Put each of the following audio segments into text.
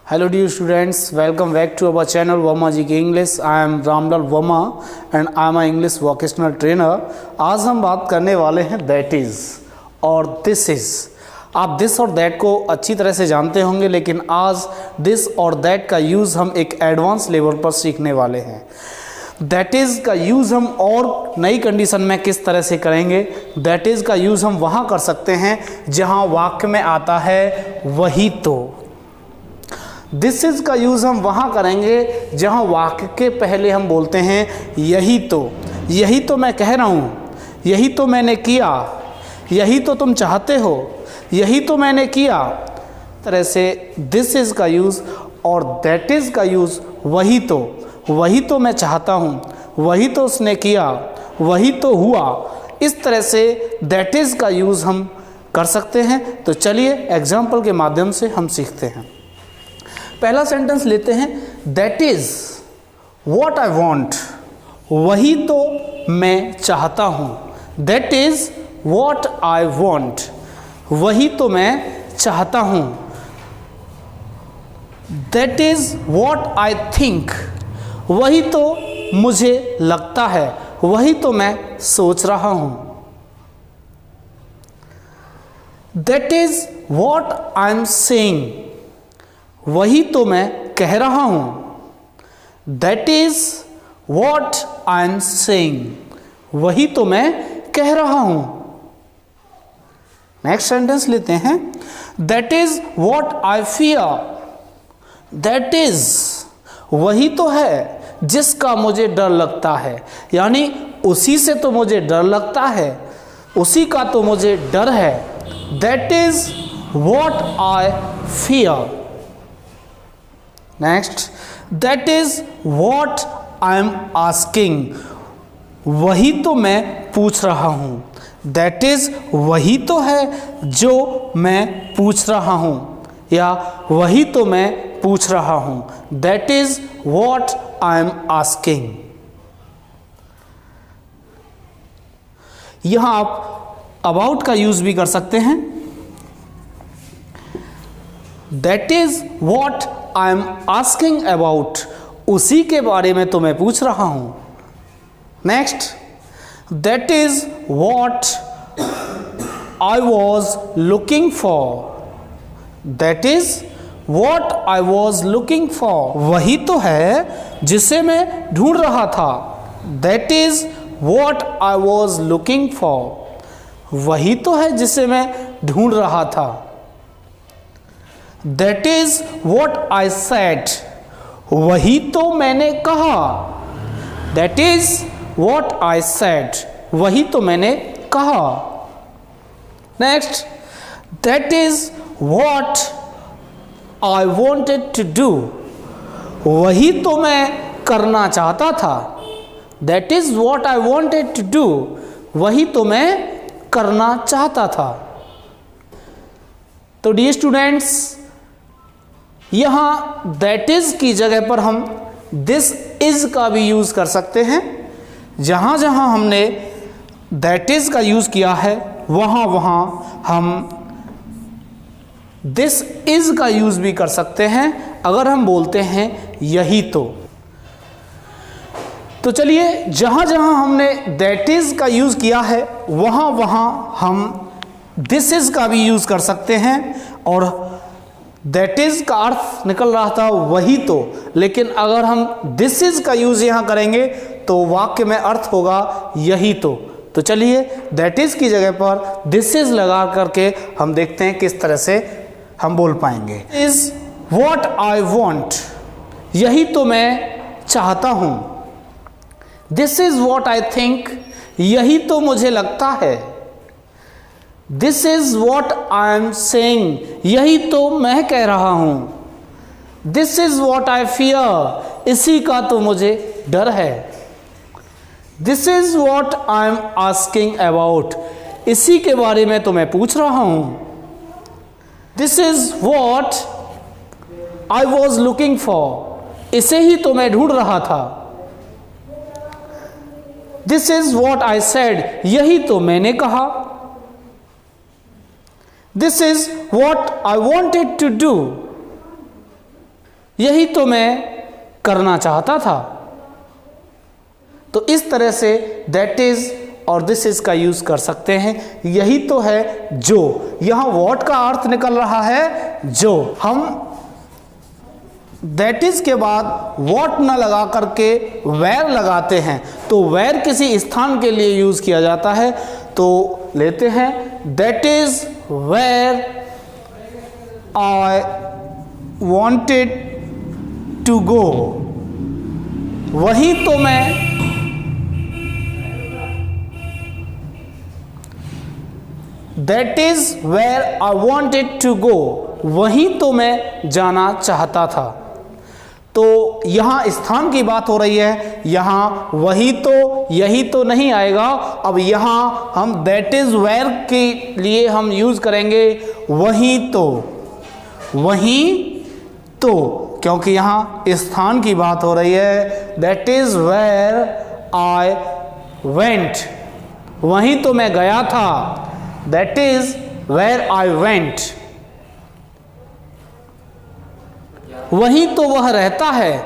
Hello dear students, welcome back to our channel Verma GK English. I am Ramlal Verma and I am an English vocational trainer. आज हम बात करने वाले हैं that is और this is. आप this और that को अच्छी तरह से जानते होंगे, लेकिन आज this और that का यूज़ हम एक एडवांस लेवल पर सीखने वाले हैं. दैट इज़ का यूज़ हम और नई कंडीशन में किस तरह से करेंगे. दैट इज़ का यूज़ हम वहाँ कर सकते हैं जहाँ वाक्य में आता है वही तो. दिस इज़ का यूज़ हम वहाँ करेंगे जहाँ वाक्य के पहले हम बोलते हैं यही तो. यही तो मैं कह रहा हूँ, यही तो मैंने किया, यही तो तुम चाहते हो, यही तो मैंने किया. तरह से दिस इज़ का यूज़ और दैट इज़ का यूज़ वही तो. वही तो मैं चाहता हूँ, वही तो उसने किया, वही तो हुआ. इस तरह से दैट इज़ का यूज़ हम कर सकते हैं. तो चलिए एग्जाम्पल के माध्यम से हम सीखते हैं. पहला सेंटेंस लेते हैं. That is what I want. वही तो मैं चाहता हूँ. That is what I want. वही तो मैं चाहता हूँ. That is what I think. वही तो मुझे लगता है, वही तो मैं सोच रहा हूँ. That is what I am saying. वही तो मैं कह रहा हूँ. That is what I am saying. वही तो मैं कह रहा हूँ. नेक्स्ट सेंटेंस लेते हैं. That is what I fear. That is वही तो है जिसका मुझे डर लगता है. यानी उसी से तो मुझे डर लगता है, उसी का तो मुझे डर है. That is what I fear. Next. That is what I am asking. वही तो मैं पूछ रहा हूँ. दैट इज़ वही तो है जो मैं पूछ रहा हूँ, या वही तो मैं पूछ रहा हूँ. That is what I am asking. यहाँ आप अबाउट का यूज़ भी कर सकते हैं. That is what I am asking about. उसी के बारे में तो मैं पूछ रहा हूँ. Next. That is what I was looking for. That is what I was looking for. वही तो है जिसे मैं ढूंढ रहा था. That is what I was looking for. वही तो है जिसे मैं ढूंढ रहा था. That is what I said. वही तो मैंने कहा. That is what I said. वही तो मैंने कहा. Next. That is what I wanted to do. वही तो मैं करना चाहता था. That is what I wanted to do. वही तो मैं करना चाहता था. तो डियर स्टूडेंट्स, यहाँ दैट इज़ की जगह पर हम दिस इज़ का भी यूज़ कर सकते हैं. जहाँ जहाँ हमने दैट इज़ का यूज़ किया है वहाँ वहाँ हम दिस इज़ का यूज़ भी कर सकते हैं अगर हम बोलते हैं यही तो. तो चलिए जहाँ जहाँ हमने दैट इज़ का यूज़ किया है वहाँ वहाँ हम दिस इज़ का भी यूज़ कर सकते हैं. और दैट इज़ का अर्थ निकल रहा था वही तो, लेकिन अगर हम दिस इज़ का यूज़ यहाँ करेंगे तो वाक्य में अर्थ होगा यही तो. तो चलिए दैट इज़ की जगह पर दिस इज़ लगा करके हम देखते हैं किस तरह से हम बोल पाएंगे. Is what I want. यही तो मैं चाहता हूँ. This is what I think. यही तो मुझे लगता है. This is what I am saying. यही तो मैं कह रहा हूँ. This is what I fear. इसी का तो मुझे डर है. This is what I am asking about. इसी के बारे में तो मैं पूछ रहा हूँ. This is what I was looking for. इसे ही तो मैं ढूंढ रहा था. This is what I said. यही तो मैंने कहा. This is what I wanted to do. यही तो मैं करना चाहता था। तो इस तरह से दैट इज और दिस इज का यूज कर सकते हैं। यही तो है जो, यहां व्हाट का अर्थ निकल रहा है जो। हम दैट इज के बाद व्हाट ना लगा करके वेयर लगाते हैं, तो वेयर किसी स्थान के लिए यूज किया जाता है। तो लेते हैं that is where I wanted to go, वही तो मैं that is where I wanted to go, वहीं तो मैं जाना चाहता था। तो यहां स्थान की बात हो रही है, यहां वही तो यही तो नहीं आएगा। अब यहां हम दैट इज वेयर के लिए हम यूज करेंगे वहीं तो, वहीं तो, क्योंकि यहां स्थान की बात हो रही है। That is where I went, वहीं तो मैं गया था। That is where I went, वहीं तो वह रहता है।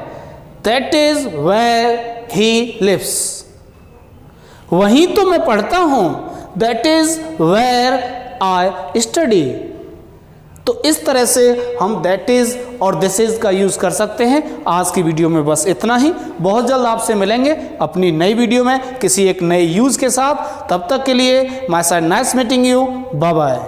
That is where he lives, वहीं तो मैं पढ़ता हूं। That is where I study. तो इस तरह से हम दैट इज और दिस इज का यूज कर सकते हैं। आज की वीडियो में बस इतना ही। बहुत जल्द आपसे मिलेंगे अपनी नई वीडियो में किसी एक नए यूज के साथ। तब तक के लिए my side nice meeting you, bye bye.